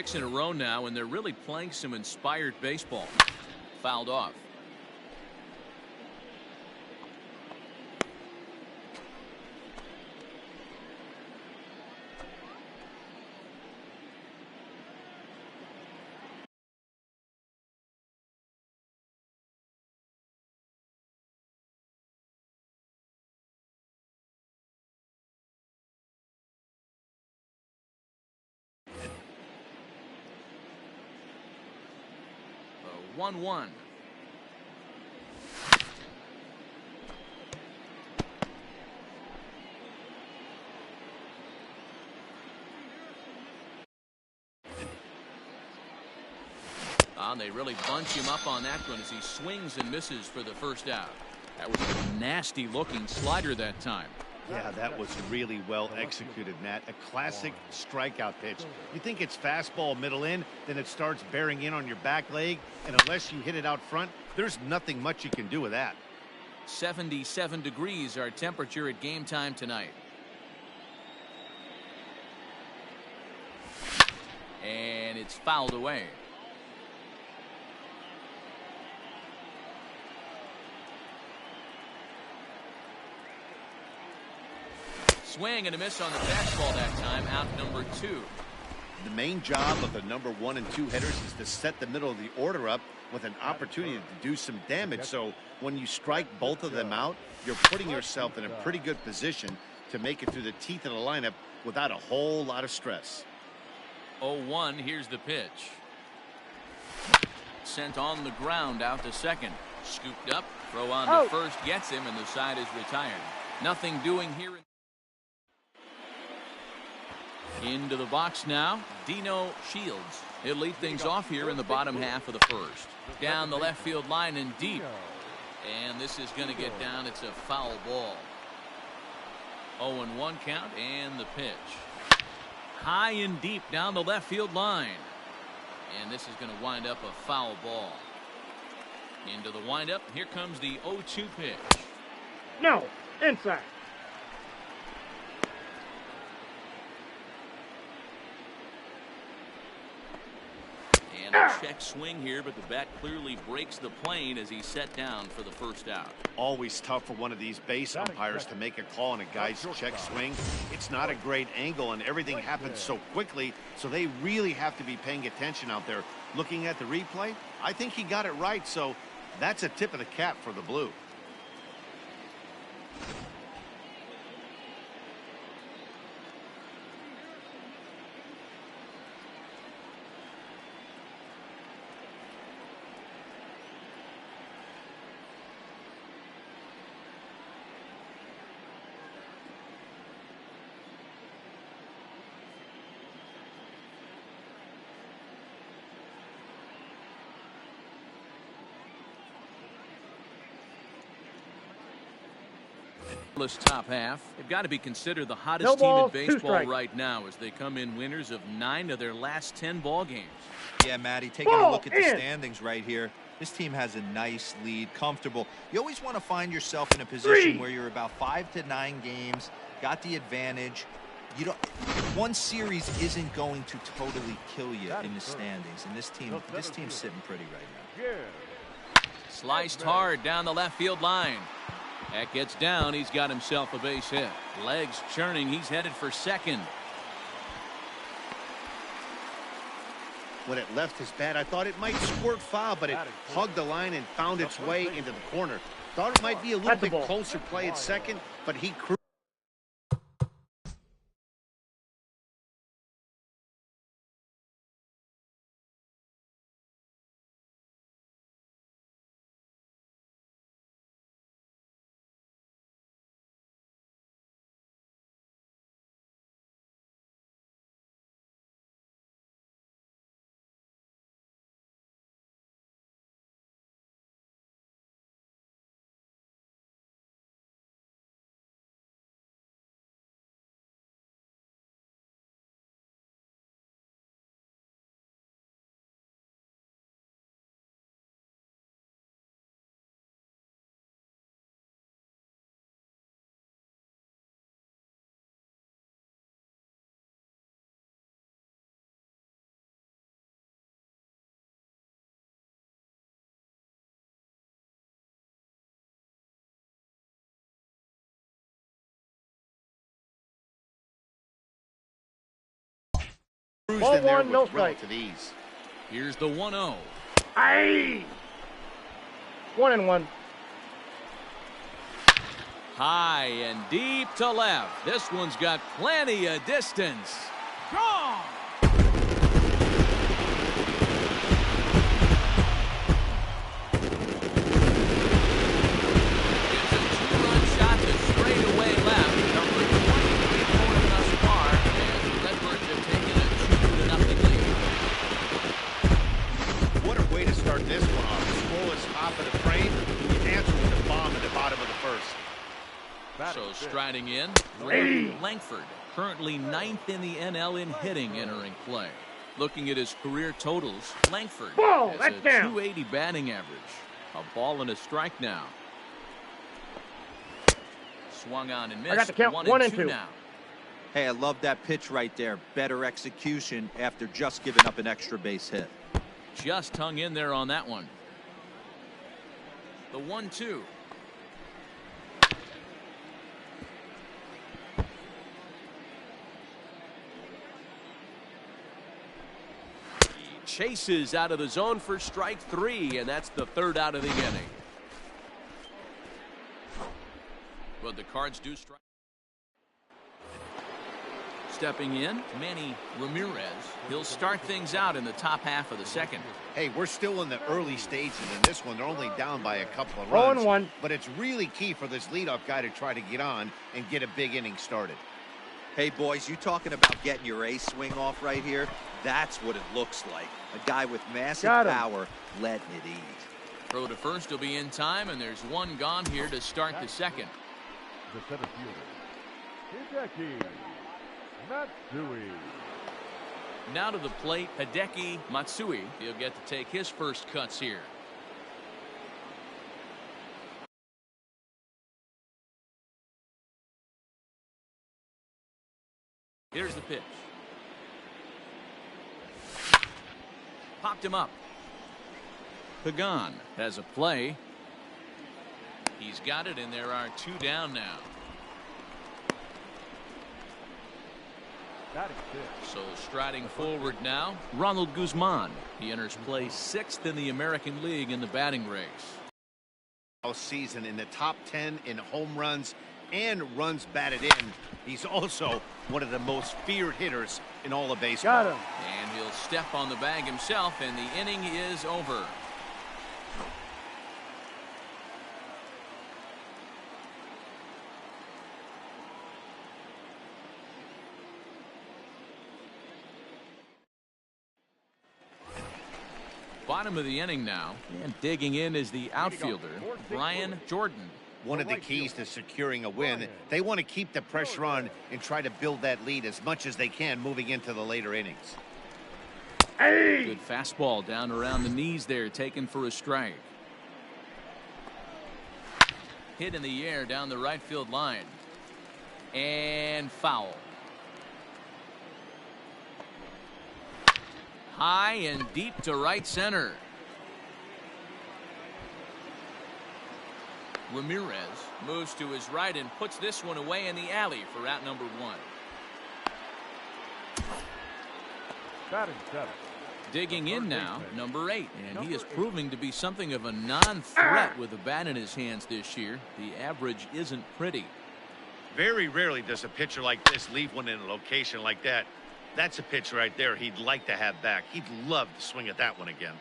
Six in a row now, and they're really playing some inspired baseball. Fouled off. The 1-1. They really bunch him up on that one as he swings and misses for the first out. That was a nasty looking slider that time. Yeah, that was really well executed, Matt. A classic strikeout pitch. You think it's fastball middle in, then it starts bearing in on your back leg, and unless you hit it out front, there's nothing much you can do with that. 77 degrees our temperature at game time tonight. And it's fouled away. Swing and a miss on the fastball that time. Out number 2. The main job of the number 1 and 2 hitters is to set the middle of the order up with an opportunity to do some damage. So when you strike both of them out, you're putting yourself in a pretty good position to make it through the teeth of the lineup without a whole lot of stress. 0-1. Here's the pitch. Sent on the ground out to second. Scooped up. Throw on to first. Gets him, and the side is retired. Nothing doing here. Into the box now, Dino Shields. He'll lead things off here in the bottom half of the first. Down the left field line and deep. And this is going to get down. It's a foul ball. 0-1 count and the pitch. High and deep down the left field line. And this is going to wind up a foul ball. Into the windup. Here comes the 0-2 pitch. No, inside. And a check swing here, but the bat clearly breaks the plane as he's set down for the first out. Always tough for one of these base umpires to make a call on a guy's check swing. It's not a great angle, and everything happens so quickly, so they really have to be paying attention out there. Looking at the replay, I think he got it right, so that's a tip of the cap for the Blue. Top half. They've got to be considered the hottest team in baseball right now as they come in winners of 9 of their last 10 ball games. Yeah, Matty, taking a look at the standings right here. This team has a nice lead, comfortable. You always want to find yourself in a position where you're about 5 to 9 games, got the advantage. You don't. One series isn't going to totally kill you in the standings, and this team's sitting pretty right now. Sliced hard down the left field line. That gets down. He's got himself a base hit. Legs churning. He's headed for second. When it left his bat, I thought it might squirt foul, but it hugged the line and found its way into the corner. Thought it might be a little bit closer play at second, but he Cruised Ball in there one, no with strike. relative ease. Here's the 1-0. Aye. 1-1. High and deep to left. This one's got plenty of distance. Gone! It's a two-run shot to straightaway left. Number 23 for thus far, as the Redbirds have taken a 2-0 lead. What a way to start this one off. Scoreless top of the frame. You answer with a bomb in the bottom of the first. So striding in, Langford, currently 9th in the NL in hitting, entering play. Looking at his career totals, Langford has a 280 batting average. A ball and a strike now. Swung on and missed. I got the count. 1-2 now. Hey, I love that pitch right there. Better execution after just giving up an extra base hit. Just hung in there on that one. The 1-2. Chases out of the zone for strike 3, and that's the 3rd out of the inning. Well, the Cards do strike. Stepping in, Manny Ramirez. He'll start things out in the top half of the 2nd. Hey, we're still in the early stages in this one. They're only down by a couple of runs. 0-1. But it's really key for this leadoff guy to try to get on and get a big inning started. Hey, boys, you talking about getting your ace swing off right here? That's what it looks like. A guy with massive power letting it eat. Throw to first will be in time, and there's one gone here to start the 2nd. The center fielder, Kanky Matsui. Now to the plate, Hideki Matsui. He'll get to take his first cuts here. Here's the pitch. Popped him up. Pagan has a play. He's got it, and there are 2 down now. So striding forward now, Ronald Guzman. He enters play 6th in the American League in the batting race. All season in the top 10 in home runs and runs batted in. He's also one of the most feared hitters in all of baseball. Got him. And he'll step on the bag himself, and the inning is over. Bottom of the inning now, and digging in is the outfielder, Brian Jordan. One of the keys to securing a win, they want to keep the pressure on and try to build that lead as much as they can moving into the later innings. Good fastball down around the knees there, taken for a strike. Hit in the air down the right field line. And foul. High and deep to right center. Ramirez moves to his right and puts this one away in the alley for out number 1. Batting 7. Digging in now, number 8, and he is proving to be something of a non-threat with a bat in his hands this year. The average isn't pretty. Very rarely does a pitcher like this leave one in a location like that. That's a pitch right there he'd like to have back. He'd love to swing at that one again.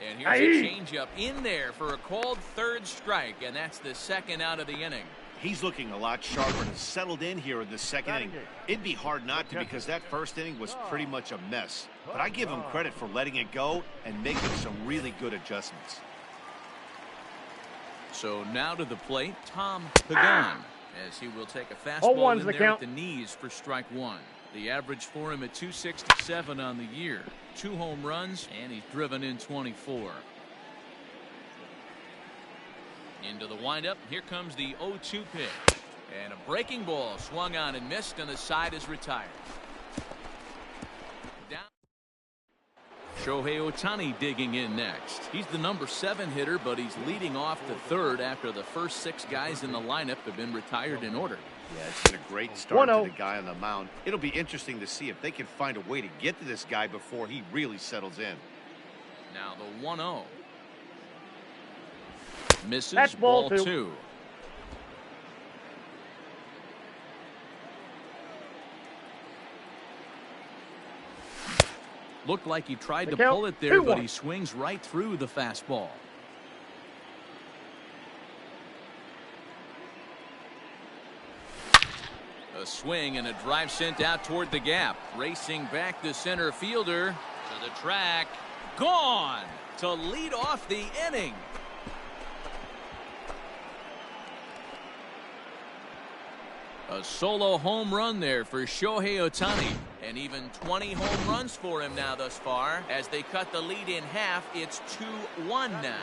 And here's a changeup in there for a called 3rd strike, and that's the 2nd out of the inning. He's looking a lot sharper and settled in here in the 2nd inning. It'd be hard not to, because that 1st inning was pretty much a mess. But I give him credit for letting it go and making some really good adjustments. So now to the plate, Tom Pagan, as he will take a fastball in there at the knees for strike 1. The average for him at .267 on the year. 2 home runs, and he's driven in 24. Into the windup. Here comes the 0-2 pitch. And a breaking ball swung on and missed, and the side is retired. Down. Shohei Ohtani digging in next. He's the number 7 hitter, but he's leading off the 3rd after the first 6 guys in the lineup have been retired in order. Yeah, it's been a great start 1-0. to the guy on the mound. It'll be interesting to see if they can find a way to get to this guy before he really settles in. Now the 1-0. Misses. That's ball two. 2. Looked like he tried to pull it there, but he swings right through the fastball. A swing and a drive sent out toward the gap. Racing back the center fielder to the track. Gone to lead off the inning. A solo home run there for Shohei Ohtani. And even 20 home runs for him now thus far. As they cut the lead in half, it's 2-1 now.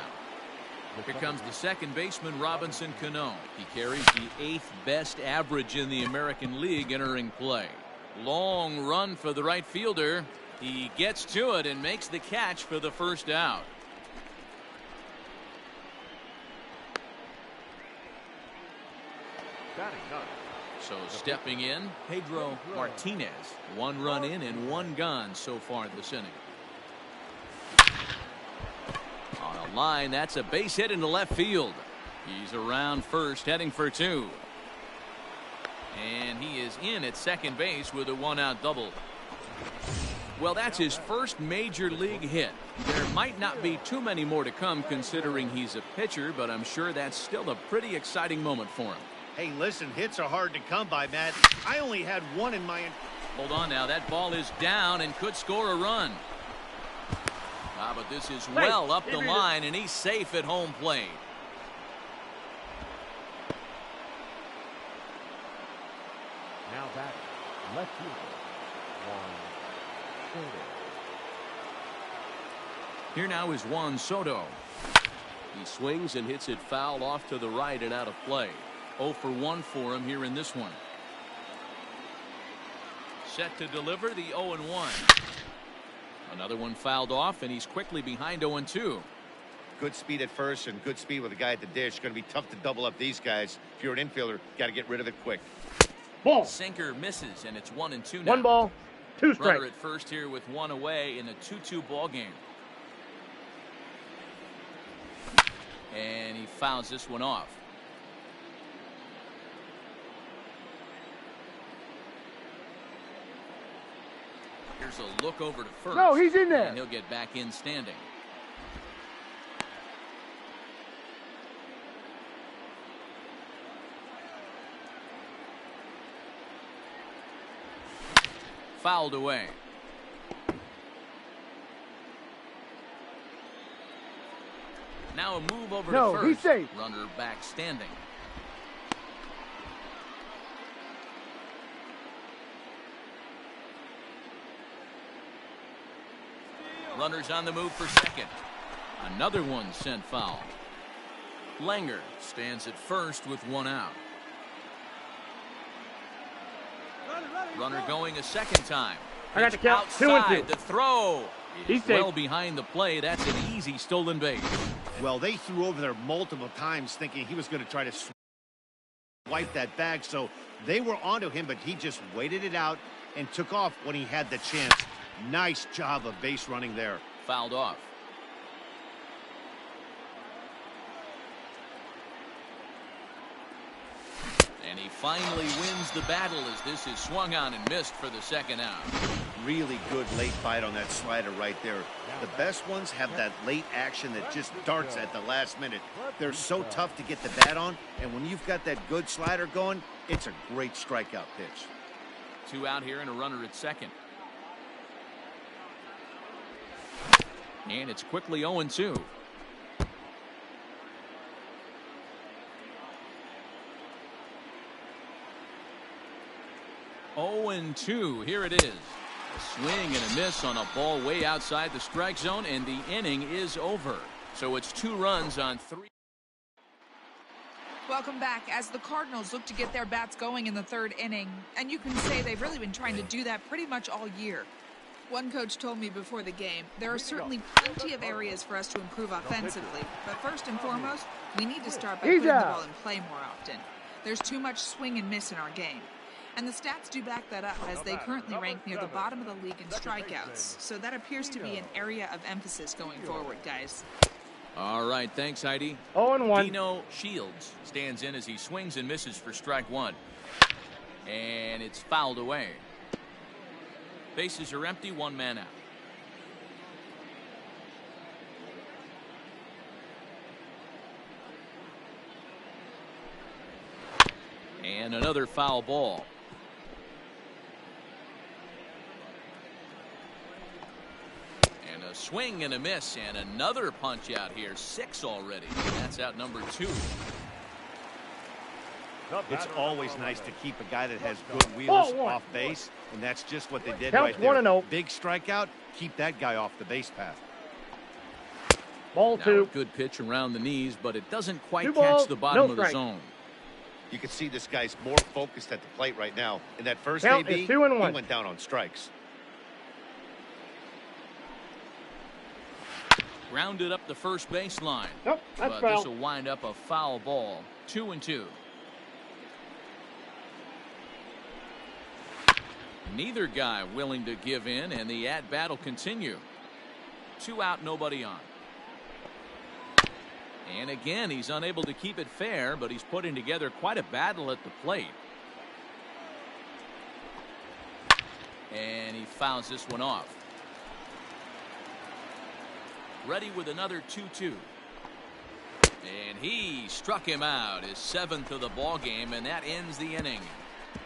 Here comes the second baseman, Robinson Cano. He carries the 8th best average in the American League entering play. Long run for the right fielder. He gets to it and makes the catch for the first out. So stepping in, Pedro Martinez. 1 run in and 1 gone so far this inning. On a line, that's a base hit into left field. He's around first, heading for 2. And he is in at second base with a 1-out double. Well, that's his first major league hit. There might not be too many more to come considering he's a pitcher, but I'm sure that's still a pretty exciting moment for him. Hey, listen, hits are hard to come by, Matt. I only had 1 in my... Hold on now, that ball is down and could score a run. But this is well up the line, and he's safe at home plate. Now back, left fielder, Juan Soto. Here now is Juan Soto. He swings and hits it foul off to the right and out of play. 0 for 1 for him here in this one. Set to deliver the 0-1. Another one fouled off, and he's quickly behind 0-2. Good speed at first and good speed with a guy at the dish. Going to be tough to double up these guys. If you're an infielder, got to get rid of it quick. Ball. Sinker misses, and it's 1-2 now. 1 ball, 2 strikes. Runner at first here with 1 away in a 2-2 ball game. And he fouls this one off. Here's a look over to first. No, he's in there. And he'll get back in standing. Fouled away. Now a move over to first. He's safe. Runner back standing. Runners on the move for second. Another one sent foul. Langer stands at first with 1 out. Runner going a second time. I got the count. Outside 2-2. the throw. He's Well safe. behind the play. That's an easy stolen base. Well, they threw over there multiple times thinking he was going to try to wipe that bag. So they were onto him, but he just waited it out and took off when he had the chance. Nice job of base running there. Fouled off. And he finally wins the battle as this is swung on and missed for the second out. Really good late bite on that slider right there. The best ones have that late action that just darts at the last minute. They're so tough to get the bat on, and when you've got that good slider going, it's a great strikeout pitch. 2 out here and a runner at second. And it's quickly 0-2. Here it is. A swing and a miss on a ball way outside the strike zone, and the inning is over. So it's 2 runs on 3. Welcome back as the Cardinals look to get their bats going in the 3rd inning. And you can say they've really been trying to do that pretty much all year. One coach told me before the game, there are certainly plenty of areas for us to improve offensively. But first and foremost, we need to start by putting the ball in play more often. There's too much swing and miss in our game. And the stats do back that up, as they currently rank near the bottom of the league in strikeouts. So that appears to be an area of emphasis going forward, guys. All right, thanks, Heidi. 0-1. Dino Shields stands in as he swings and misses for strike one. And it's fouled away. Bases are empty, one man out. And another foul ball. And a swing and a miss, and another punch out here. 6 already. That's out number 2. It's always nice to keep a guy that has good wheels off base, and that's just what they did right there. 1-0. Big strikeout, keep that guy off the base path. Ball Now 2. a good pitch around the knees, but it doesn't quite 2 catch balls, the bottom no of the strike. zone. You can see this guy's more focused at the plate right now. In that first Count AB, is 2-1. he went down on strikes. Grounded up the first baseline. Nope, that's But foul. this will wind up a foul ball. 2-2. Neither guy willing to give in, and the at-bat will continue. 2 out, nobody on. And again, he's unable to keep it fair, but he's putting together quite a battle at the plate. And he fouls this one off. Ready with another 2-2. And he struck him out, his 7th of the ball game, and that ends the inning.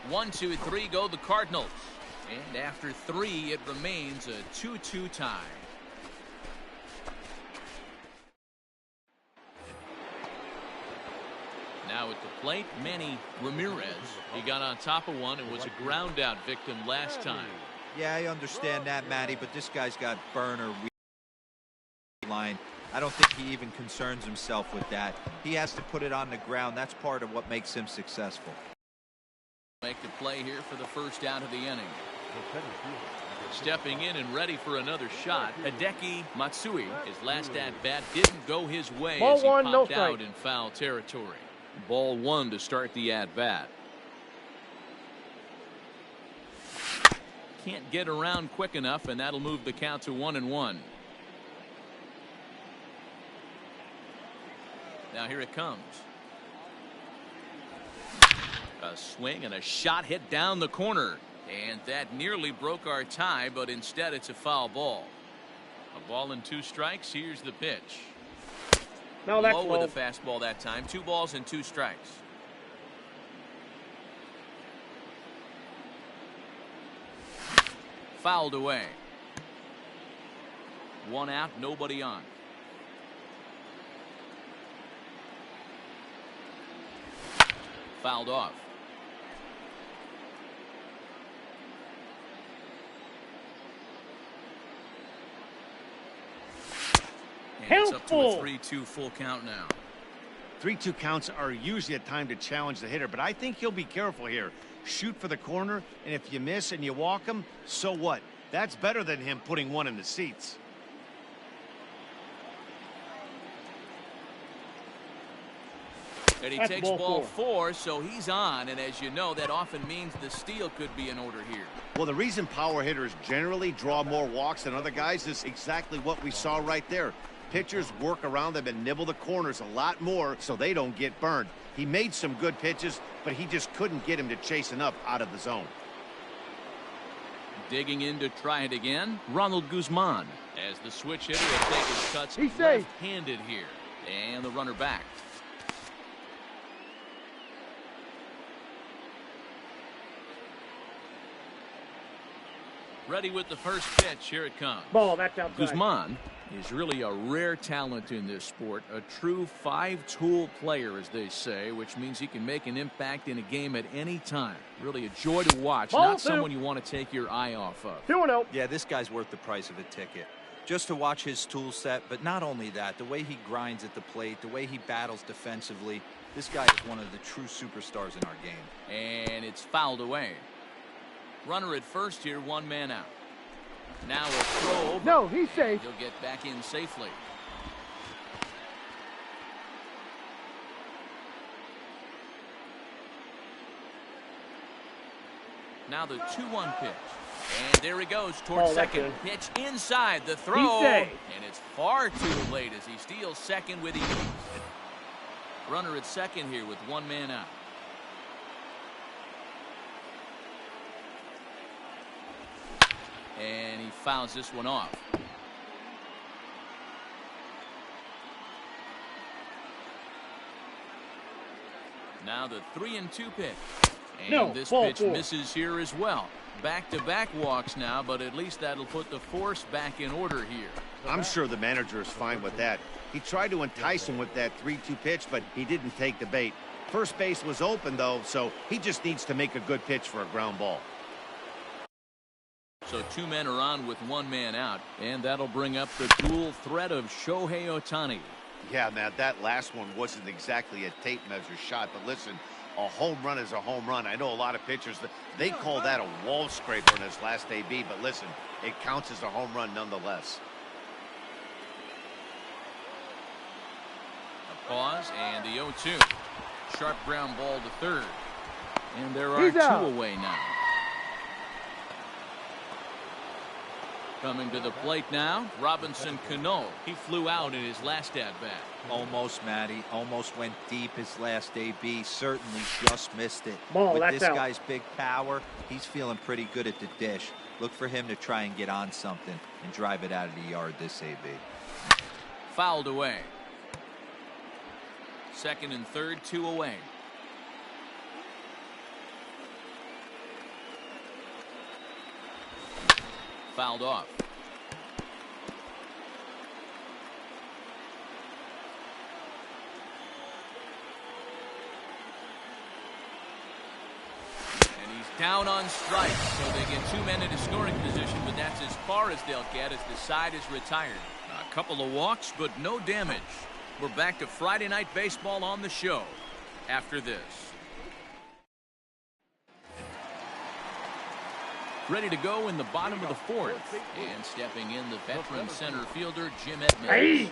1, 2, 3 go the Cardinals. And after 3, it remains a 2-2 tie. Now at the plate, Manny Ramirez. He got on top of one and was a ground out victim last time. Yeah, I understand that, Matty, but this guy's got burner line. I don't think he even concerns himself with that. He has to put it on the ground. That's part of what makes him successful. Make the play here for the first out of the inning. Stepping in and ready for another shot, Hideki Matsui. His last at-bat didn't go his way Ball as he 1, no popped strike. out in foul territory. Ball 1 to start the at-bat. Can't get around quick enough, and that'll move the count to 1-1. Now here it comes. A swing and a shot hit down the corner. And that nearly broke our tie, but instead it's a foul ball. A ball and 2 strikes. Here's the pitch. No, that's Low low. with a fastball that time. 2 balls and 2 strikes. Fouled away. 1 out, nobody on. Fouled off. And it's up to a Count 3-2 full count now. 3-2 counts are usually a time to challenge the hitter, but I think he'll be careful here. Shoot for the corner, and if you miss and you walk him, so what? That's better than him putting one in the seats. And he That's takes ball ball 4. 4, so he's on, and as you know, that often means the steal could be in order here. Well, the reason power hitters generally draw more walks than other guys is exactly what we saw right there. Pitchers work around them and nibble the corners a lot more so they don't get burned. He made some good pitches, but he just couldn't get him to chase enough out of the zone. Digging in to try it again, Ronald Guzman, as the switch hitter will take his cuts He's safe. left-handed here. And the runner back. Ready with the first pitch. Here it comes. Ball, that's outside. Guzman is really a rare talent in this sport, a true 5-tool player, as they say, which means he can make an impact in a game at any time. Really a joy to watch, Ball not 2. someone you want to take your eye off of. 2-0. Yeah, this guy's worth the price of a ticket. Just to watch his tool set, but not only that, the way he grinds at the plate, the way he battles defensively, this guy is one of the true superstars in our game. And it's fouled away. Runner at first here, 1 man out. Now a throw over. No, he's safe. He'll get back in safely. Now the 2-1 pitch. And there he goes towards second. Pitch inside the throw. And it's far too late as he steals second with ease. Runner at second here with one man out. And he fouls this one off. Now the 3-2 pitch. And this pitch misses here as well. Back-to-back walks now, but at least that'll put the force back in order here. I'm sure the manager is fine with that. He tried to entice him with that 3-2 pitch, but he didn't take the bait. First base was open, though, so he just needs to make a good pitch for a ground ball. So two men are on with one man out, and that'll bring up the dual threat of Shohei Ohtani. Yeah, man, that last one wasn't exactly a tape measure shot, but listen, a home run is a home run. I know a lot of pitchers, they call that a wall scraper in his last AB, but listen, it counts as a home run nonetheless. A pause, and the 0-2. Sharp ground ball to third. And there are two away now. Coming to the plate now, Robinson Cano. He flew out in his last at-bat. Almost, Matty. Almost went deep his last AB. Certainly just missed it. With this guy's big power, he's feeling pretty good at the dish. Look for him to try and get on something and drive it out of the yard this AB. Fouled away. Second and third, two away. Fouled off. And he's down on strikes, so they get two men into scoring position, but that's as far as they'll get as the side is retired. A couple of walks, but no damage. We're back to Friday Night Baseball on the show after this. Ready to go in the bottom of the fourth. And stepping in, the veteran center fielder, Jim Edmonds.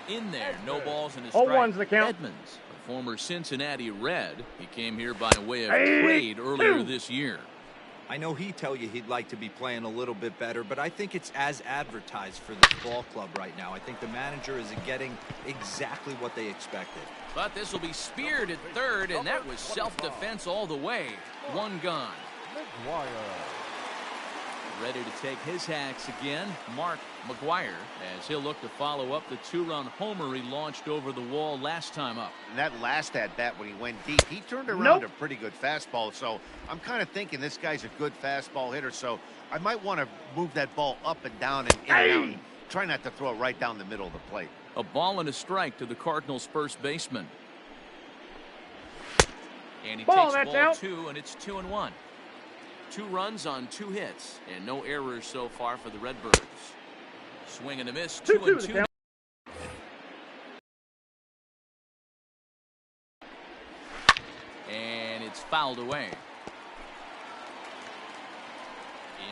In there, no balls and a strike. 0-1's the count. Edmonds, a former Cincinnati Red. He came here by way of trade earlier this year. I know he'd tell you he'd like to be playing a little bit better, but I think it's as advertised for this ball club right now. I think the manager is getting exactly what they expected. But this will be speared at third, and that was self-defense all the way. One gone. Ready to take his hacks again, Mark McGuire, as he'll look to follow up the two-run homer he launched over the wall last time up. And that last at-bat when he went deep, he turned around a pretty good fastball. So I'm kind of thinking this guy's a good fastball hitter. So I might want to move that ball up and down and in and out. And try not to throw it right down the middle of the plate. A ball and a strike to the Cardinals' first baseman. And he takes ball two, and it's 2-1. 2 runs on 2 hits, and no errors so far for the Redbirds. Swing and a miss, 2-2. And it's fouled away.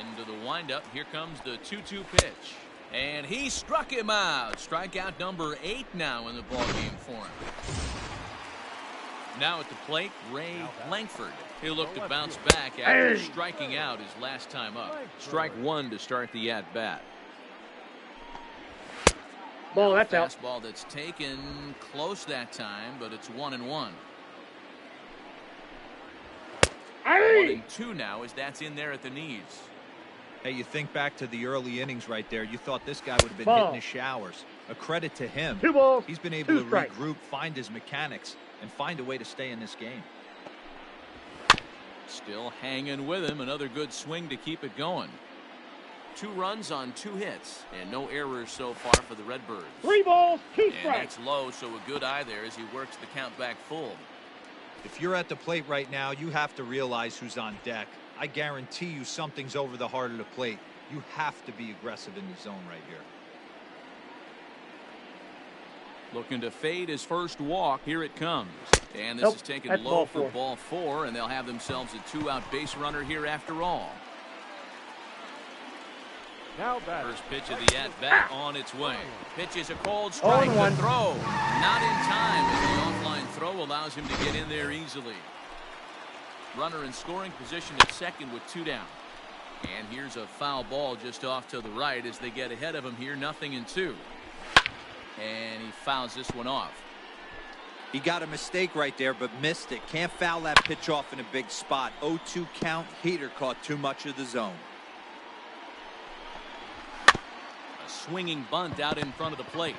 Into the windup, here comes the 2-2 pitch. And he struck him out. Strikeout number 8 now in the ballgame for him. Now at the plate, Ray Langford. He'll look to bounce back after striking out his last time up. Strike one to start the at-bat. Ball, that's out. Fastball that's taken close that time, but it's 1-1. 1-2 now as that's in there at the knees. Hey, you think back to the early innings right there. You thought this guy would have been hitting his showers. A credit to him. 2 balls. He's been able to regroup, find his mechanics, and find a way to stay in this game. Still hanging with him. Another good swing to keep it going. 2 runs on 2 hits, and no errors so far for the Redbirds. 3 balls, 2 strikes. And that's low, so a good eye there as he works the count back full. If you're at the plate right now, you have to realize who's on deck. I guarantee you something's over the heart of the plate. You have to be aggressive in the zone right here. Looking to fade his first walk. Here it comes. And this is taken low for ball 4, and they'll have themselves a 2-out base runner here after all. Now first pitch of the at-bat on its way. Pitch is a cold strike. The throw not in time, as the offline throw allows him to get in there easily. Runner in scoring position at second with 2 down. And here's a foul ball just off to the right as they get ahead of him here, 0-2. And he fouls this one off. He got a mistake right there, but missed it. Can't foul that pitch off in a big spot. 0-2 count. Heater caught too much of the zone. A swinging bunt out in front of the plate.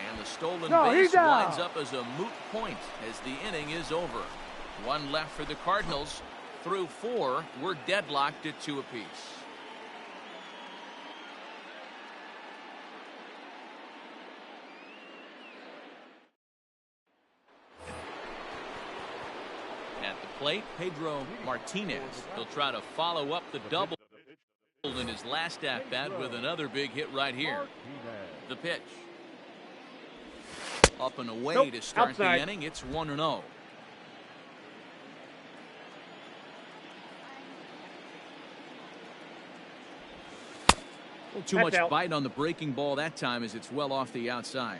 And the stolen base he's out. winds up as a moot point as the inning is over. 1 left for the Cardinals. Through 4, we're deadlocked at 2 apiece. At the plate, Pedro Martinez. He'll try to follow up the double in his last at-bat with another big hit right here. The pitch. Up and away to start outside. the inning. It's 1-0. Too much bite on the breaking ball that time as it's well off the outside.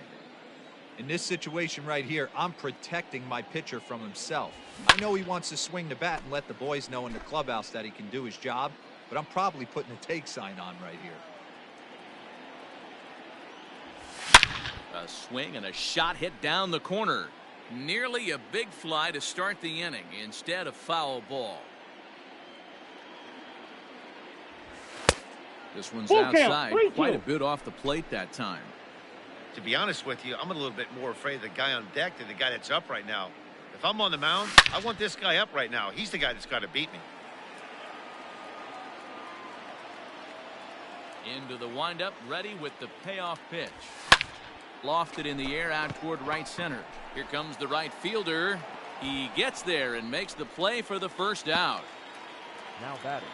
In this situation right here, I'm protecting my pitcher from himself. I know he wants to swing the bat and let the boys know in the clubhouse that he can do his job, but I'm probably putting a take sign on right here. A swing and a shot hit down the corner. Nearly a big fly to start the inning instead of foul ball. This one's outside, quite a bit off the plate that time. To be honest with you, I'm a little bit more afraid of the guy on deck than the guy that's up right now. If I'm on the mound, I want this guy up right now. He's the guy that's got to beat me. Into the windup, ready with the payoff pitch. Lofted in the air out toward right center. Here comes the right fielder. He gets there and makes the play for the first out. Now batting.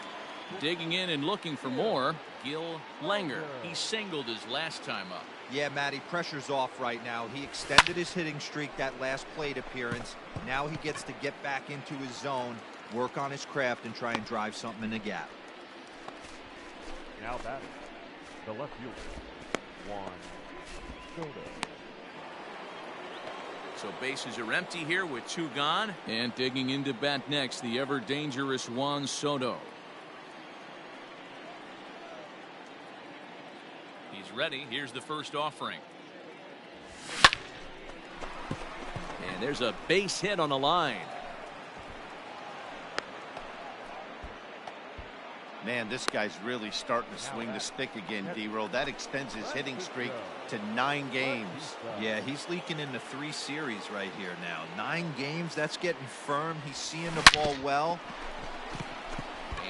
Digging in and looking for more, Gil Langer. He singled his last time up. Yeah, Matty, pressure's off right now. He extended his hitting streak that last plate appearance. Now he gets to get back into his zone, work on his craft, and try and drive something in the gap. Now batting. The left fielder. Juan Soto. So bases are empty here with 2 gone. And digging into bat next, the ever dangerous Juan Soto. He's ready. Here's the first offering. And there's a base hit on the line. Man, this guy's really starting to swing the stick again, D-Roll. That extends his hitting streak to 9 games. Yeah, he's leaking into 3 series right here now. 9 games, that's getting firm. He's seeing the ball well.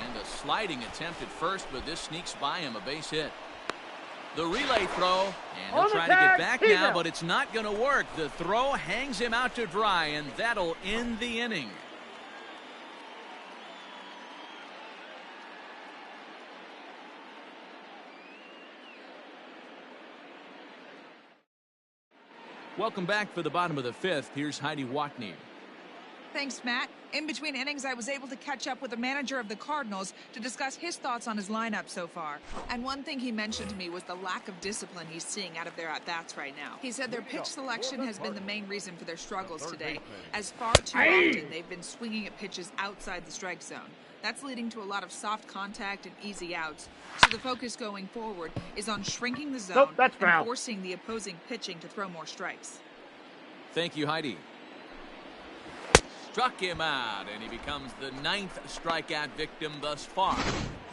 And a sliding attempt at first, but this sneaks by him, a base hit. The relay throw, and he'll try to get back now, but it's not going to work. The throw hangs him out to dry, and that'll end the inning. Welcome back for the bottom of the 5th. Here's Heidi Watney. Thanks, Matt. In between innings, I was able to catch up with the manager of the Cardinals to discuss his thoughts on his lineup so far. And one thing he mentioned to me was the lack of discipline he's seeing out of their at-bats right now. He said their pitch selection has been the main reason for their struggles today, as far too often they've been swinging at pitches outside the strike zone. That's leading to a lot of soft contact and easy outs. So the focus going forward is on shrinking the zone and forcing the opposing pitching to throw more strikes. Thank you, Heidi. Struck him out, and he becomes the 9th strikeout victim thus far.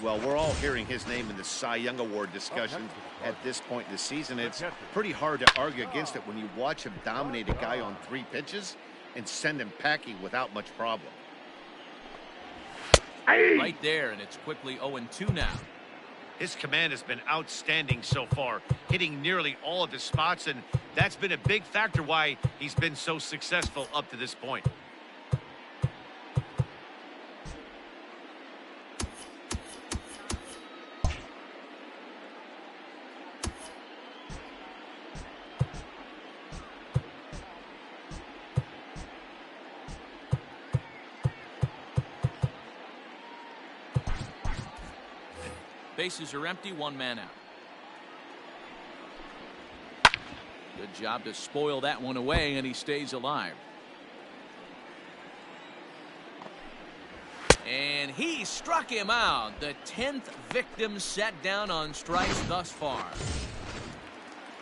Well, we're all hearing his name in the Cy Young Award discussion at this point in the season. It's pretty hard to argue against it when you watch him dominate a guy on 3 pitches and send him packing without much problem. Right there, and it's quickly 0-2 now. His command has been outstanding so far, hitting nearly all of his spots, and that's been a big factor why he's been so successful up to this point. Bases are empty, 1 man out. Good job to spoil that one away, and he stays alive. And he struck him out. The 10th victim set down on strikes thus far.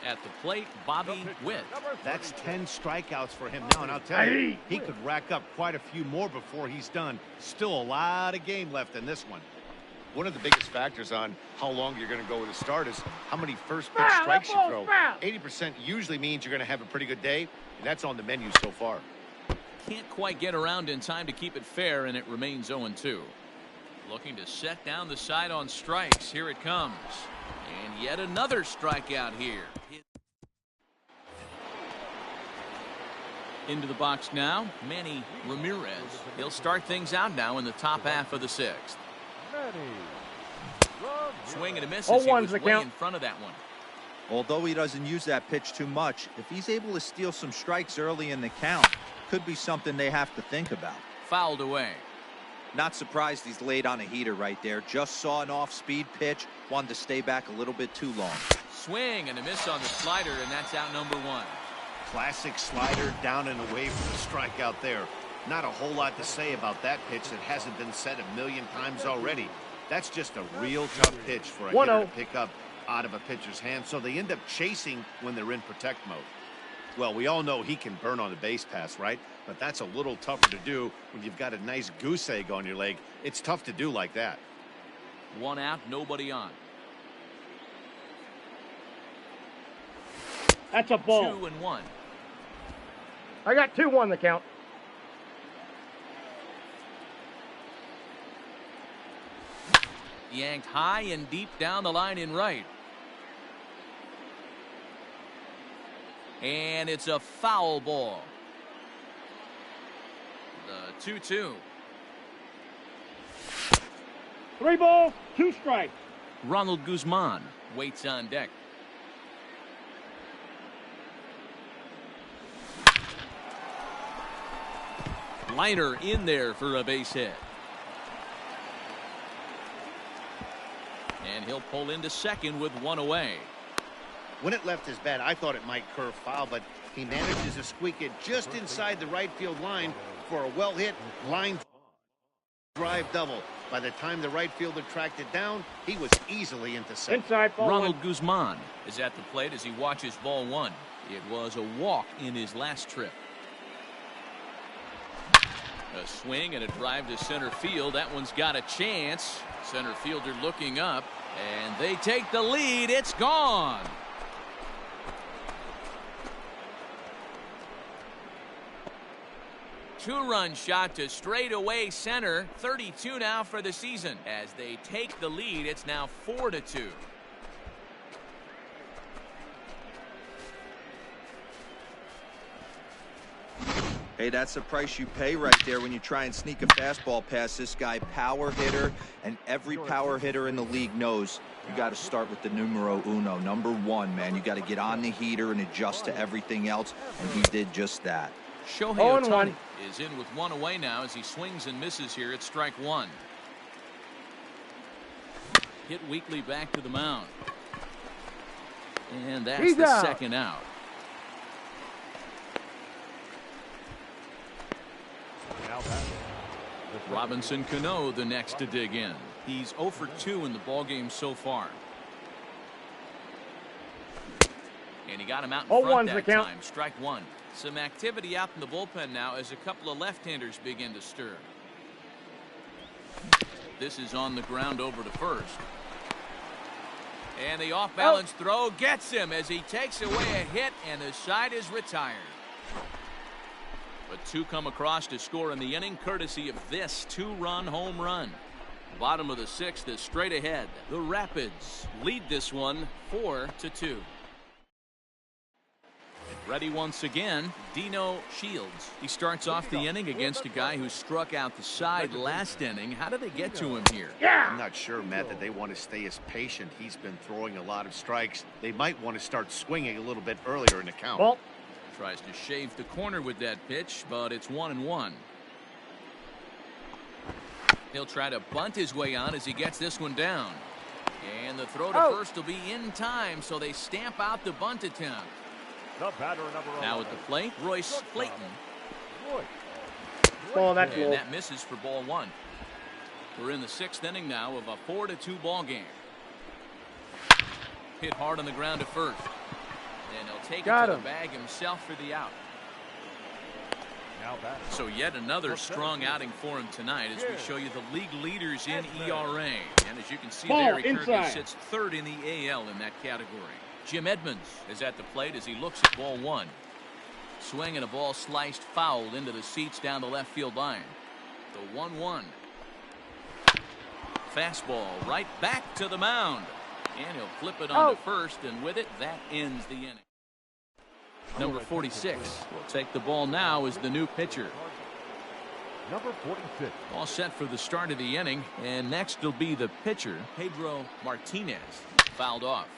At the plate, Bobby Witt. That's 10 strikeouts for him now, and I'll tell you, he could rack up quite a few more before he's done. Still a lot of game left in this one. One of the biggest factors on how long you're going to go with a start is how many first pitch strikes you throw. 80% usually means you're going to have a pretty good day, and that's on the menu so far. Can't quite get around in time to keep it fair, and it remains 0-2. Looking to set down the side on strikes. Here it comes. And yet another strikeout here. Into the box now, Manny Ramirez. He'll start things out now in the top half of the 6th. Swing and a miss as he was way in front of that one. Although he doesn't use that pitch too much, if he's able to steal some strikes early in the count, could be something they have to think about. Fouled away. Not surprised he's laid on a heater right there. Just saw an off-speed pitch, wanted to stay back a little bit too long. Swing and a miss on the slider, and that's out number 1. Classic slider down and away from the strikeout there. Not a whole lot to say about that pitch that hasn't been said a million times already. That's just a real tough pitch for a hitter to pick up out of a pitcher's hand, so they end up chasing when they're in protect mode. Well, we all know he can burn on the base pass, right? But that's a little tougher to do when you've got a nice goose egg on your leg. It's tough to do like that. 1 out, nobody on. That's a ball. 2-1. I got 2-1 the count. Yanked high and deep down the line in right. And it's a foul ball. The 2-2. 3 balls, 2 strikes. Ronald Guzman waits on deck. Liner in there for a base hit. And he'll pull into second with 1 away. When it left his bat, I thought it might curve foul, but he manages to squeak it just inside the right field line for a well-hit line drive double. By the time the right fielder tracked it down, he was easily into second. Inside ball. Ronald Guzman is at the plate as he watches ball 1. It was a walk in his last trip. A swing and a drive to center field. That one's got a chance. Center fielder looking up, and they take the lead. It's gone. Two-run shot to straightaway center. 32 now for the season. As they take the lead, it's now 4-2. Hey, that's the price you pay right there when you try and sneak a fastball past this guy. Power hitter, and every power hitter in the league knows you got to start with the numero uno, number 1, man. You got to get on the heater and adjust to everything else, and he did just that. Shohei Ohtani is in with 1 away now as he swings and misses here at strike 1. Hit weakly back to the mound. And that's the second out. Robinson Cano the next to dig in. He's 0 for 2 in the ballgame so far. And he got him out in front that time. Strike 1. Some activity out in the bullpen now as a couple of left-handers begin to stir. This is on the ground over to first. And the off-balance throw gets him as he takes away a hit, and the side is retired. But 2 come across to score in the inning, courtesy of this 2-run home run. Bottom of the 6th is straight ahead. The Rapids lead this one 4-2. Ready once again, Dino Shields. He starts off the inning against a guy who struck out the side last inning. How did they get to him here? I'm not sure, Matt, that they want to stay as patient. He's been throwing a lot of strikes. They might want to start swinging a little bit earlier in the count. Ball. Tries to shave the corner with that pitch, but it's 1-1. He'll try to bunt his way on as he gets this one down. And the throw to first will be in time, so they stamp out the bunt attempt. Now at the plate, Royce Clayton. Ball, that's and that misses for ball 1. We're in the 6th inning now of a 4-2 ball game. Hit hard on the ground at first. And he'll take it to the bag himself for the out. Now batting. So yet another strong outing for him tonight as we show you the league leaders in ERA. And as you can see there, he currently sits 3rd in the AL in that category. Jim Edmonds is at the plate as he looks at ball 1. Swing and a ball sliced foul into the seats down the left field line. The 1-1. Fastball right back to the mound. And he'll flip it on to first, and with it, that ends the inning. Number 46 will take the ball now as the new pitcher. Number 46. All set for the start of the inning, and next will be the pitcher, Pedro Martinez. Fouled off.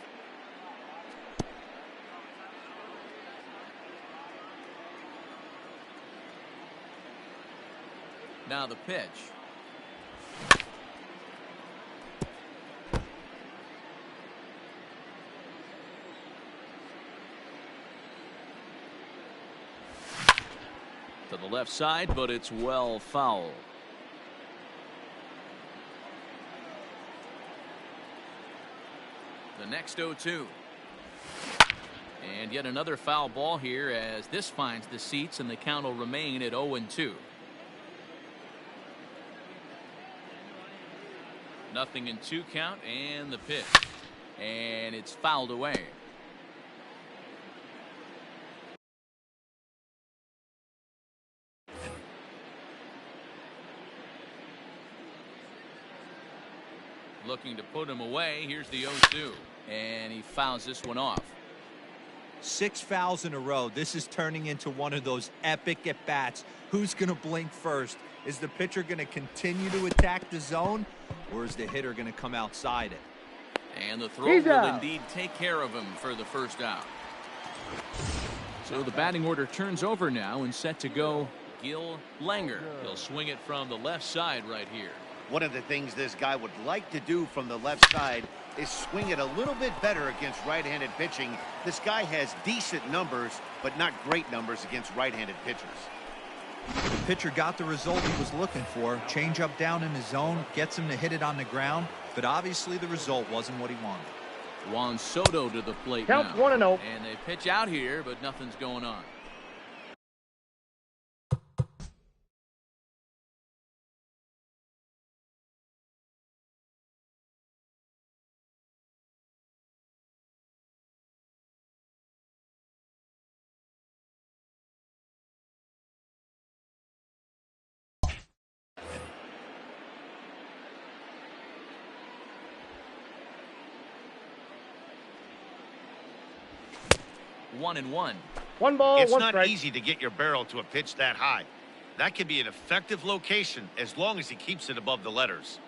Now the pitch. To the left side, but it's well foul. The next 0-2. And yet another foul ball here as this finds the seats, and the count will remain at 0-2. Nothing in 2 count, and the pitch. And it's fouled away. Looking to put him away. Here's the 0-2. And he fouls this one off. 6 fouls in a row. This is turning into one of those epic at-bats. Who's going to blink first? Is the pitcher going to continue to attack the zone, or is the hitter going to come outside it? And the throw will indeed take care of him for the first out. So the batting order turns over now, and set to go Gil Langer. He'll swing it from the left side right here. One of the things this guy would like to do from the left side is swing it a little bit better against right-handed pitching. This guy has decent numbers, but not great numbers against right-handed pitchers. The pitcher got the result he was looking for. Change up down in the zone, gets him to hit it on the ground, but obviously the result wasn't what he wanted. Juan Soto to the plate Count now. 1-0. And they pitch out here, but nothing's going on. One and one. One ball, it's one not strike. easy to get your barrel to a pitch that high. That can be an effective location as long as he keeps it above the letters.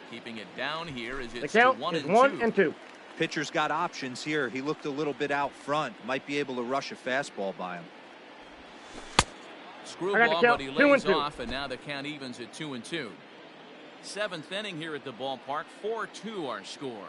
Keeping it down here as it's the count to 1 is and 1 2. and 2. Pitcher's got options here. He looked a little bit out front. Might be able to rush a fastball by him. Screwball, but he lays off, and now the count evens at 2 and 2. 7th inning here at the ballpark. 4-2 our score.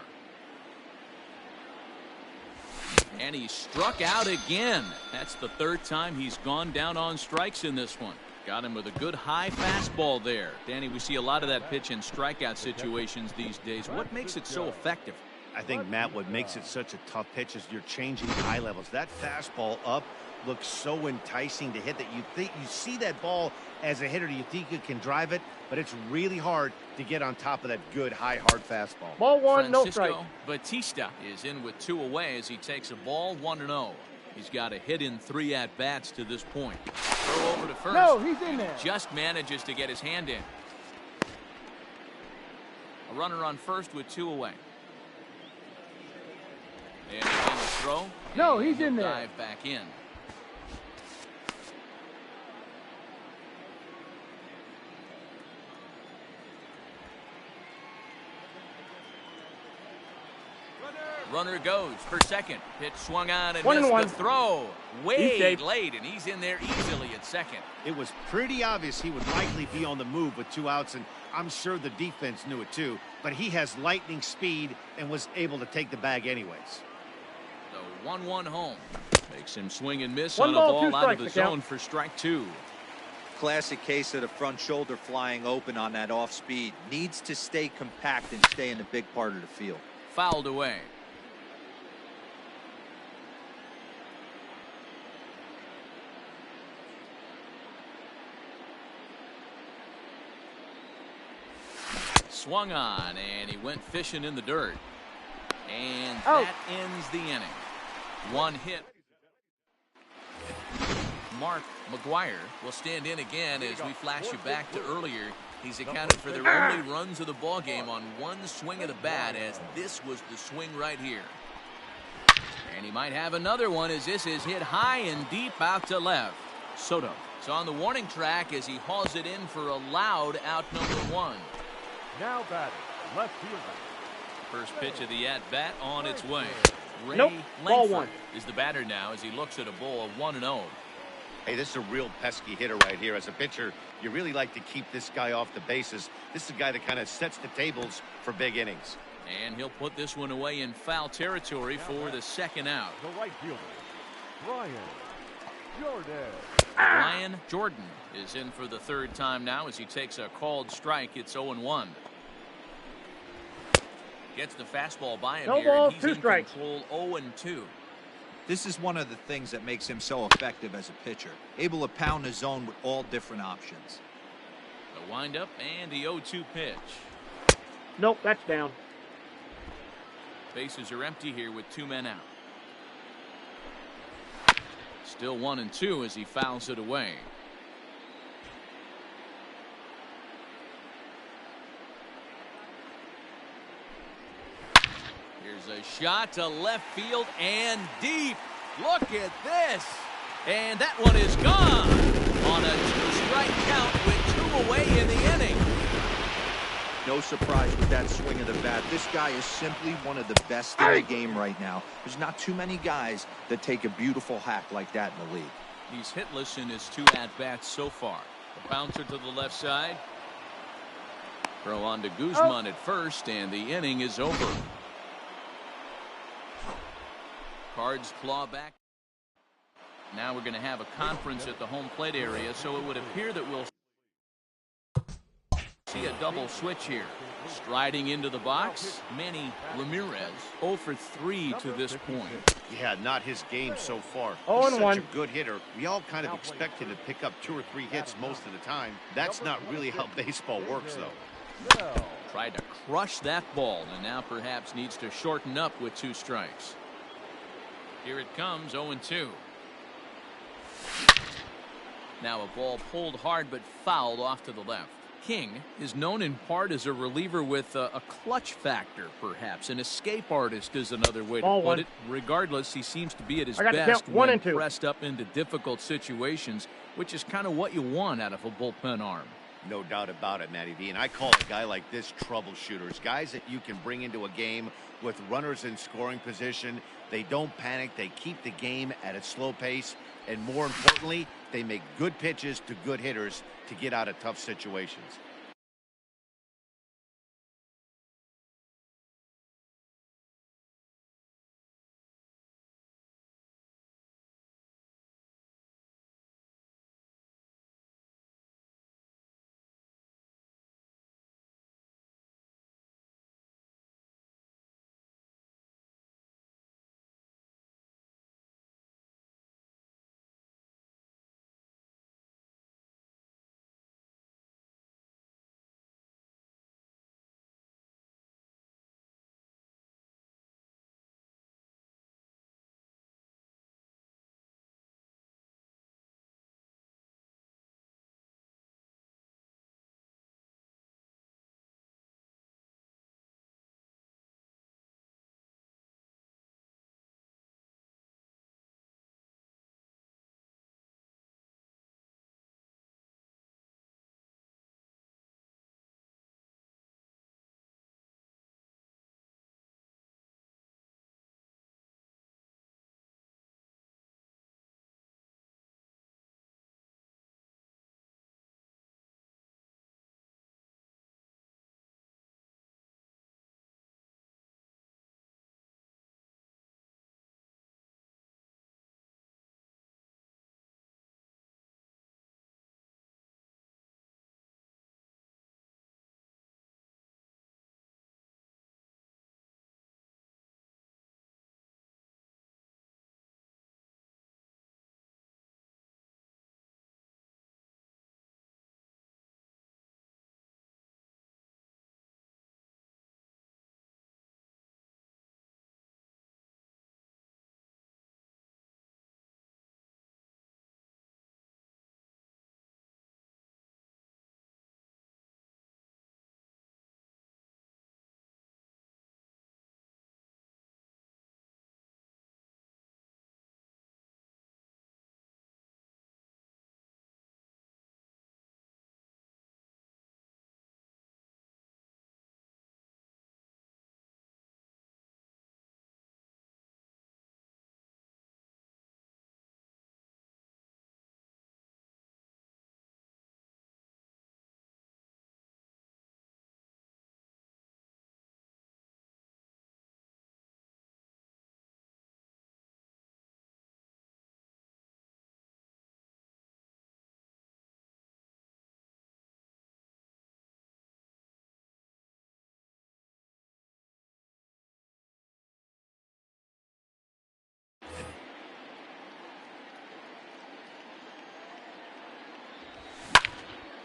And he struck out again. That's the 3rd time he's gone down on strikes in this one. Got him with a good high fastball there. Danny, we see a lot of that pitch in strikeout situations these days. What makes it so effective? I think, Matt, what makes it such a tough pitch is you're changing eye levels. That fastball up looks so enticing to hit that you think you see that ball as a hitter, you think you can drive it, but it's really hard to get on top of that good high hard fastball. Ball 1, no strike. Francisco Batista is in with 2 away as he takes a ball 1-0. He's got a hit in 3 at-bats to this point. Throw over to first. No, he's in there. Just manages to get his hand in. A runner on first with 2 away. And again the throw. No, and he's in he'll there. dive back in. Runner goes for second. Pitch swung on and 1 and missed 1. the throw. He's Way safe. late, and he's in there easily at second. It was pretty obvious he would likely be on the move with 2 outs, and I'm sure the defense knew it too, but he has lightning speed and was able to take the bag anyways. The 1-1 home makes him swing and miss 1 on a ball, ball 2 out of strikes, the the zone count. for strike 2. classic case of the front shoulder flying open on that off speed. Needs to stay compact and stay in the big part of the field. Fouled away. Swung on, and he went fishing in the dirt. And that ends the inning. One hit. Mark McGuire will stand in again as we flash you back to earlier. He's accounted for their only runs of the ball game on one swing of the bat, as this was the swing right here. And he might have another one as this is hit high and deep out to left. Soto is on the warning track as he hauls it in for a loud out number one. Now batting, left fielder. First pitch of the at-bat on its way. Ray Nope, ball Langford one. is the batter now as he looks at a ball of 1-0. Hey, this is a real pesky hitter right here. As a pitcher, you really like to keep this guy off the bases. This is a guy that kind of sets the tables for big innings. And he'll put this one away in foul territory for the second out. The right fielder, Brian Jordan. Brian Jordan is in for the third time now as he takes a called strike. It's 0-1. Gets the fastball by him No here, balls, and he's two in strikes. control 0-2. This is one of the things that makes him so effective as a pitcher. Able to pound the zone with all different options. The windup and the 0-2 pitch. Nope, that's down. Bases are empty here with two men out. Still 1-2 as he fouls it away. Here's a shot to left field and deep. Look at this. And that one is gone on a two-strike count with two away in the inning. No surprise with that swing of the bat. This guy is simply one of the best in the game right now. There's not too many guys that take a beautiful hack like that in the league. He's hitless in his two at-bats so far. The bouncer to the left side. Throw on to Guzman at first, and the inning is over. Cards claw back. Now we're going to have a conference at the home plate area, so it would appear that we'll see a double switch here. Striding into the box, Manny Ramirez, 0 for 3 to this point. Yeah, not his game so far. 0-1. He's such a good hitter. We all kind of expect him to pick up 2 or 3 hits most of the time. That's not really how baseball works, though. Tried to crush that ball, and now perhaps needs to shorten up with 2 strikes. Here it comes, 0-2. Now a ball pulled hard but fouled off to the left. King is known in part as a reliever with a clutch factor, perhaps. An escape artist is another way to put it. Regardless, he seems to be at his best when pressed up into difficult situations, which is kind of what you want out of a bullpen arm. No doubt about it, Matty V. And I call a guy like this troubleshooters. Guys that you can bring into a game with runners in scoring position. They don't panic. They keep the game at a slow pace. And more importantly, they make good pitches to good hitters to get out of tough situations.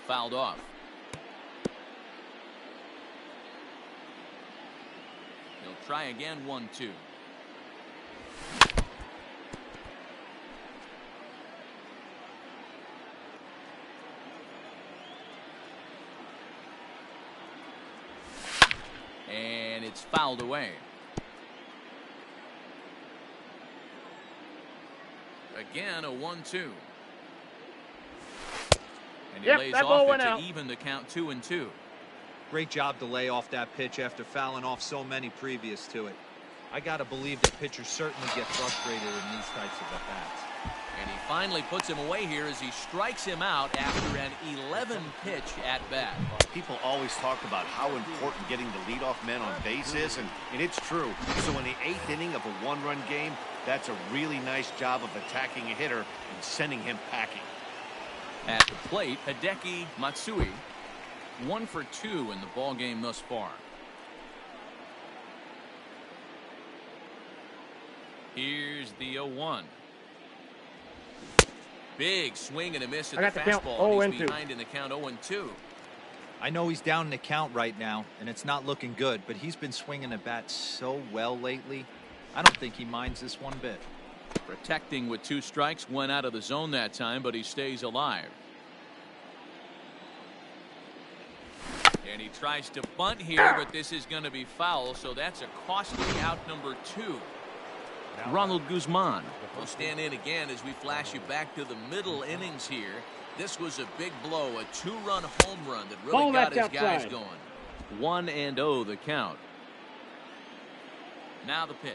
fouled off. He'll try again, 1-2. And it's fouled away. Again, a 1-2. And he lays off it to even the count 2-2. Great job to lay off that pitch after fouling off so many previous to it. I got to believe that pitchers certainly get frustrated in these types of at-bats. And he finally puts him away here as he strikes him out after an 11-pitch at-bat. People always talk about how important getting the leadoff man on base is, and it's true. So in the 8th inning of a one-run game, that's a really nice job of attacking a hitter and sending him packing. At the plate, Hideki Matsui, 1 for 2 in the ball game thus far. Here's the 0-1. Big swing and a miss at the fastball. He's behind in the count 0-2. I know he's down in the count right now, and it's not looking good, but he's been swinging the bat so well lately. I don't think he minds this one bit. Protecting with 2 strikes, went out of the zone that time, but he stays alive. And he tries to bunt here, but this is going to be foul, so that's a costly out number 2. Ronald Guzman will stand in again as we flash you back to the middle innings here. This was a big blow, a 2-run home run that really got his guys going. 1-0 the count. Now the pitch.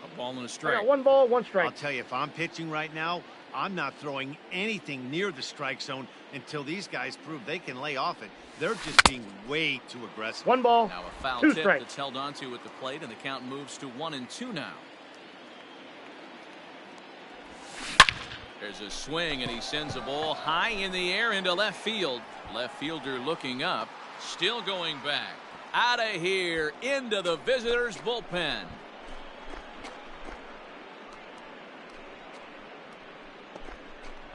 A ball and a strike. 1 ball, 1 strike. I'll tell you, if I'm pitching right now, I'm not throwing anything near the strike zone until these guys prove they can lay off it. They're just being way too aggressive. 1 ball, now a foul 2 tip strikes. that's held onto at the plate, and the count moves to 1-2 now. There's a swing, and he sends a ball high in the air into left field. Left fielder looking up, still going back. Out of here, into the visitors' bullpen.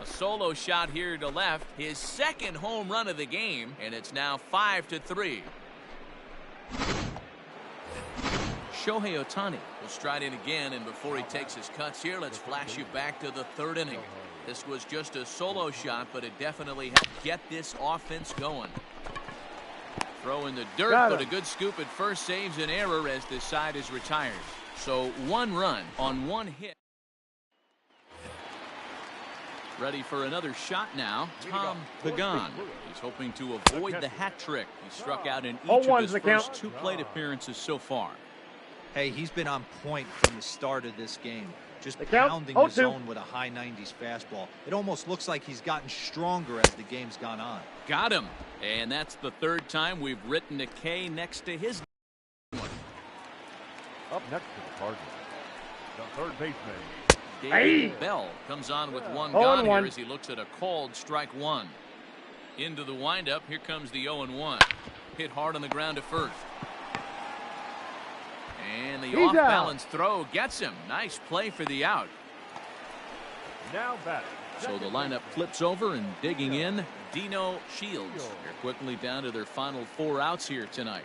A solo shot here to left, his 2nd home run of the game, and it's now 5-3. Shohei Ohtani will stride in again, and before he takes his cuts here, let's flash you back to the 3rd inning. This was just a solo shot, but it definitely helped get this offense going. Throw in the dirt, but a good scoop at first saves an error as this side is retired. So 1 run on 1 hit. Ready for another shot now, Tom Pagan. He's hoping to avoid the hat trick. He struck out in each of his first 2 plate appearances so far. Hey, he's been on point from the start of this game. Just pounding the zone with a high 90s fastball. It almost looks like he's gotten stronger as the game's gone on. Got him. And that's the 3rd time we've written a K next to his one. Up next to the Cardinals, the 3rd baseman, David Bell comes on with 1 gone here as he looks at a called strike 1. Into the windup. Here comes the 0-1. Hit hard on the ground to first. And the off-balance throw gets him. Nice play for the out. now batting. So the lineup flips over, and digging in, Dino Shields. They're quickly down to their final 4 outs here tonight.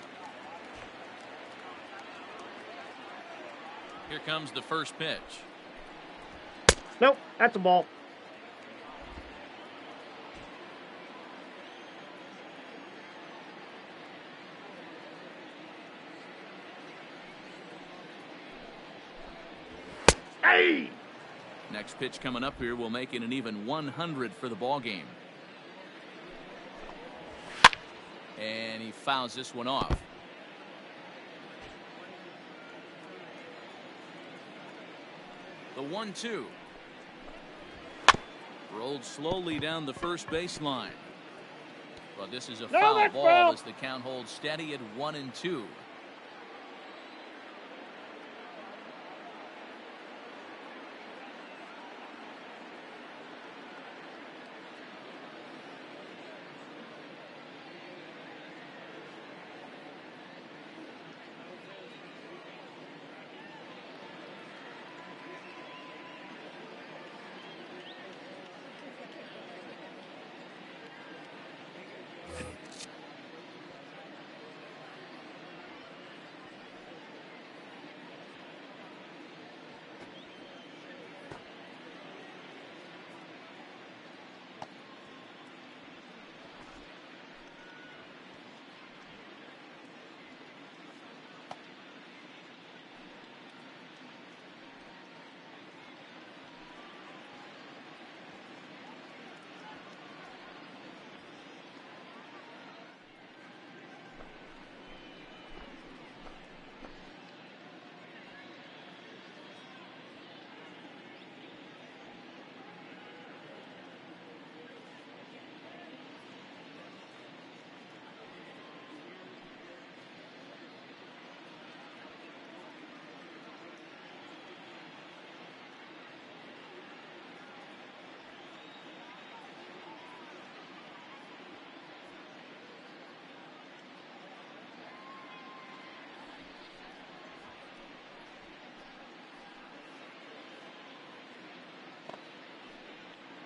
Here comes the first pitch. Nope, that's a ball. Hey! Next pitch coming up here will make it an even 100 for the ball game. And he fouls this one off. The 1-2. Rolled slowly down the first baseline. But this is a foul ball as the count holds steady at 1-2.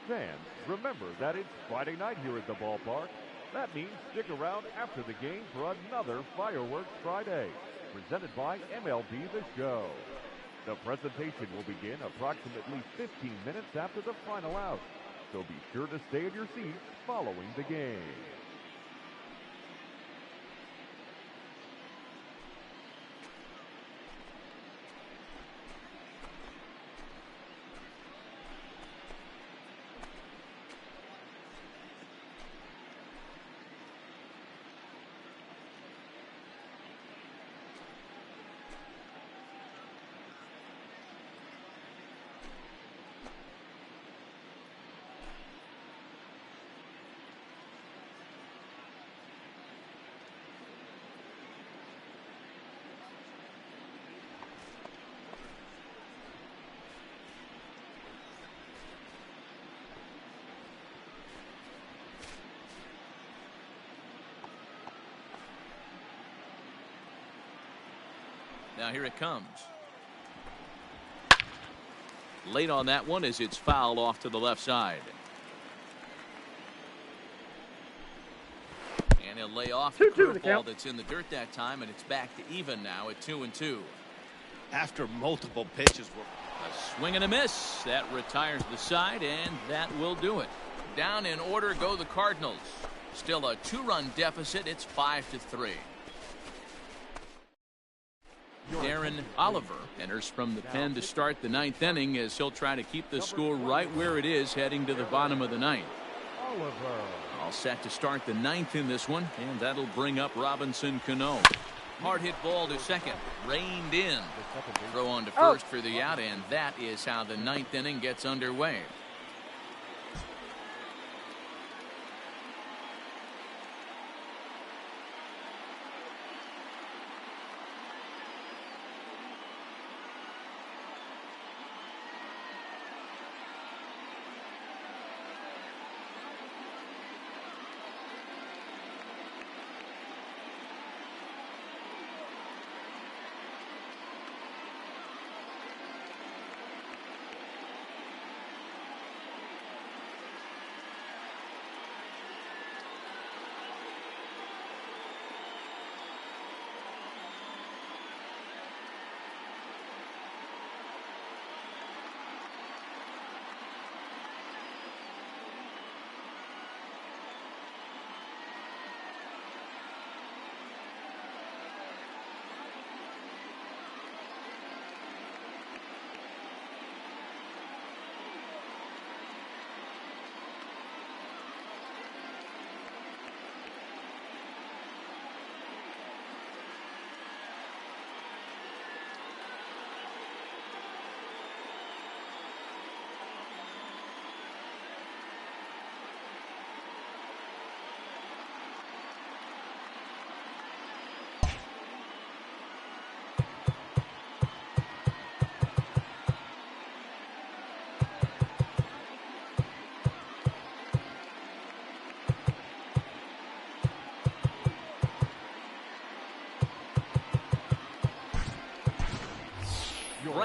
Fans, remember that it's Friday night here at the ballpark. That means stick around after the game for another Fireworks Friday, presented by MLB The Show. The presentation will begin approximately 15 minutes after the final out, so be sure to stay in your seats following the game. Now here it comes. Late on that one as it's fouled off to the left side. And he'll lay off the curveball that's in the dirt that time, and it's back to even now at 2-2. After multiple pitches were... A swing and a miss. That retires the side, and that will do it. Down in order go the Cardinals. Still a 2-run deficit. It's 5-3. Darren Oliver enters from the pen to start the ninth inning as he'll try to keep the score right where it is heading to the bottom of the ninth. All set to start the ninth in this one, and that'll bring up Robinson Cano. Hard hit ball to second, reined in. Throw on to first for the out, and that is how the ninth inning gets underway.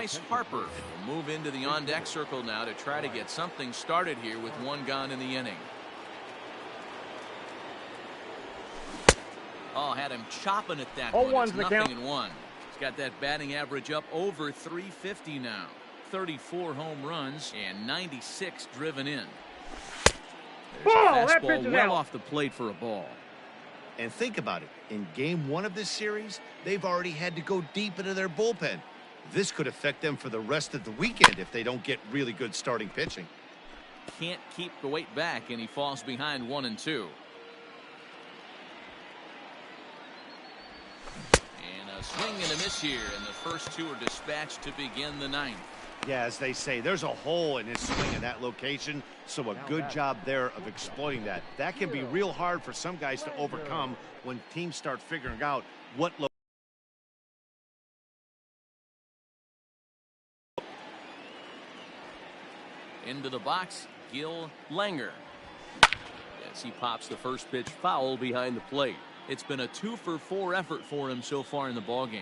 Bryce Harper will move into the on-deck circle now to try to get something started here with one gone in the inning. Oh, had him chopping at that one. It's nothing in one. He's got that batting average up over 350 now. 34 home runs and 96 driven in. There's a fastball well off the plate for a ball. And think about it. In game one of this series, they've already had to go deep into their bullpen. This could affect them for the rest of the weekend if they don't get really good starting pitching. Can't keep the weight back, and he falls behind 1-2. And a swing and a miss here, and the first two are dispatched to begin the ninth. Yeah, as they say, there's a hole in his swing in that location, so a good job there of exploiting that. That can be real hard for some guys to overcome when teams start figuring out what into the box, Gil Langer. As he pops the first pitch foul behind the plate. It's been a 2-for-4 effort for him so far in the ballgame.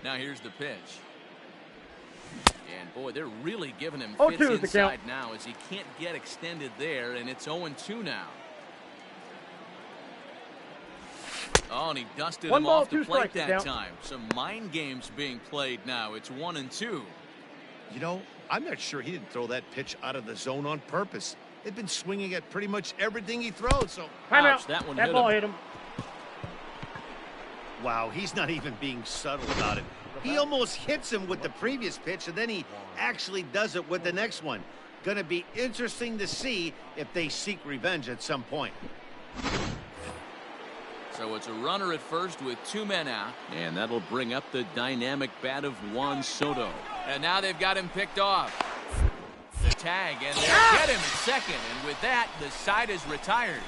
Now here's the pitch. And boy, they're really giving him 0-2 fits is the inside count. now as he can't get extended there, and it's 0-2 now. Oh, and he dusted One him ball, off the two plate strikes to that count. time. Some mind games being played now. It's 1-2. You know, I'm not sure he didn't throw that pitch out of the zone on purpose. They've been swinging at pretty much everything he throws, so... Timeout. That one That hit ball him. hit him. Wow, he's not even being subtle about it. He almost hits him with the previous pitch, and then he actually does it with the next one. Gonna be interesting to see if they seek revenge at some point. So it's a runner at first with 2 men out, and that'll bring up the dynamic bat of Juan Soto. And now they've got him picked off. The tag, and they'll get him at second, and with that, the side is retired.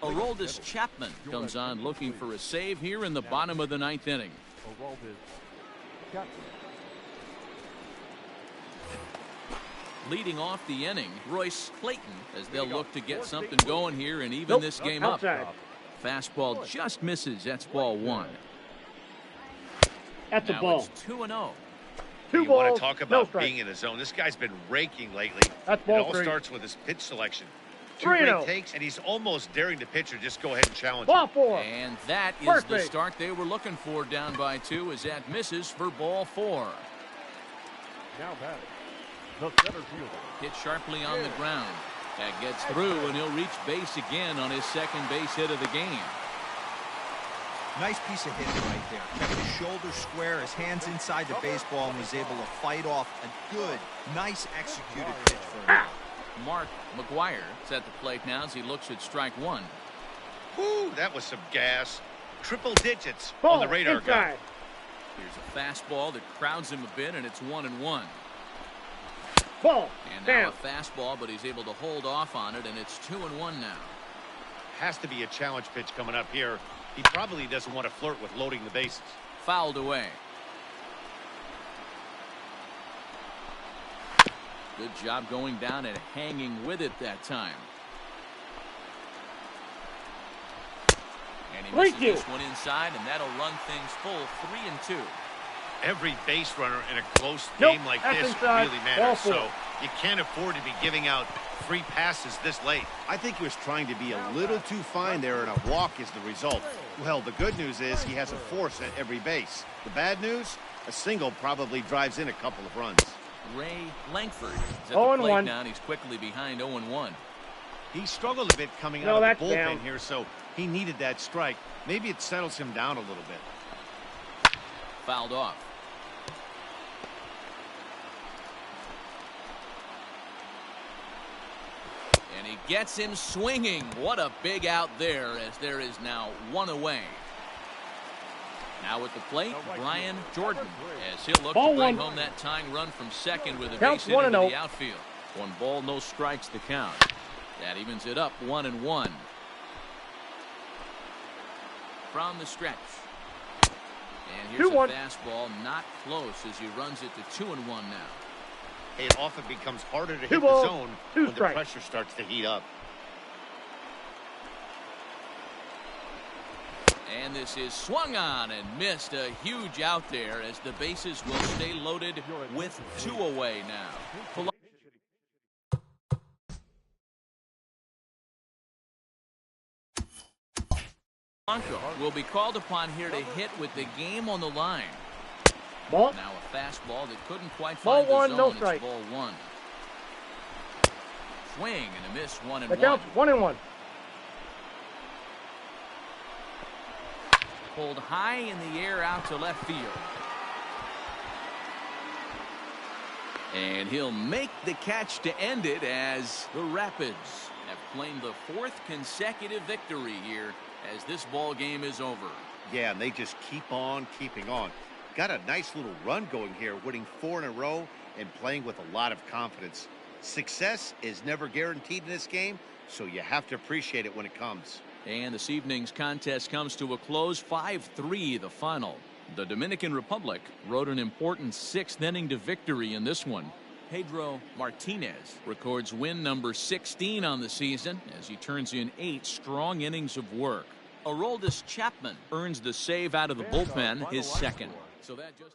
Aroldis Chapman comes on looking for a save here in the bottom of the 9th inning. Leading off the inning, Royce Clayton, as they'll look to get something going here and even this game up. Outside. Fastball just misses. That's ball 1. That's a Now ball. it's 2-0. Two You want balls, to talk no about strikes. being in the zone. This guy's been raking lately. That's It ball all 3. starts with his pitch selection. 2 3-0. great takes, and he's almost daring the pitcher just go ahead and challenge Ball him. 4. And that is First the base. start they were looking for, down by 2, as that misses for ball 4. Now batting, the center fielder. Hit sharply on the ground. That gets through, and he'll reach base again on his second base hit of the game. Nice piece of hitting right there. Kept his shoulders square, his hands inside the baseball, and was able to fight off a good, nice executed pitch for him. Mark McGuire is at the plate now as he looks at strike 1. Whoo, that was some gas. Triple digits Ball on the radar gun. inside. Here's a fastball that crowds him a bit, and it's 1-1. Ball. And now Down. a fastball, but he's able to hold off on it, and it's 2-1 now. Has to be a challenge pitch coming up here. He probably doesn't want to flirt with loading the bases. Fouled away. Good job going down and hanging with it that time. And he misses Thank you. this one inside, and that'll run things full 3-2. Every base runner in a close Nope, game like that's this inside. really Ball matters. 4. So you can't afford to be giving out free passes this late. I think he was trying to be a little too fine there, and a walk is the result. Well, the good news is he has a force at every base. The bad news, a single probably drives in a couple of runs. Ray Langford is at the 0-1. plate now, and he's quickly behind 0-1. He struggled a bit coming No, out of that's the bullpen down. here, so he needed that strike. Maybe it settles him down a little bit. Fouled off. And he gets him swinging. What a big out there, as there is now 1 away. Now at the plate, Brian Jordan, as he'll look Ball to bring 1. home that tying run from second with a Counts base hit into 1-0. the outfield. 1 ball, no strikes to count. That evens it up 1-1. From the stretch. And here's a 2-1. fastball, not close, as he runs it to 2-1 now. It often becomes harder to hit the balls, zone 2 when the strikes. pressure starts to heat up. And this is swung on and missed. A huge out there, as the bases will stay loaded with 2 away now. Blanco will be called upon here to hit with the game on the line. Ball. Now a fastball that couldn't quite Ball find the 1, zone. no It's strike. ball 1. swing and a miss, 1-1. That counts 1-1. Pulled high in the air out to left field. And he'll make the catch to end it as the Rapids have claimed the 4th consecutive victory here as this ball game is over. Yeah, and they just keep on keeping on. Got a nice little run going here, winning 4 in a row and playing with a lot of confidence. Success is never guaranteed in this game, so you have to appreciate it when it comes. And this evening's contest comes to a close, 5-3 the final. The Dominican Republic rode an important 6th inning to victory in this one. Pedro Martinez records win number 16 on the season as he turns in 8 strong innings of work. Aroldis Chapman earns the save out of the bullpen, his 2nd. So that just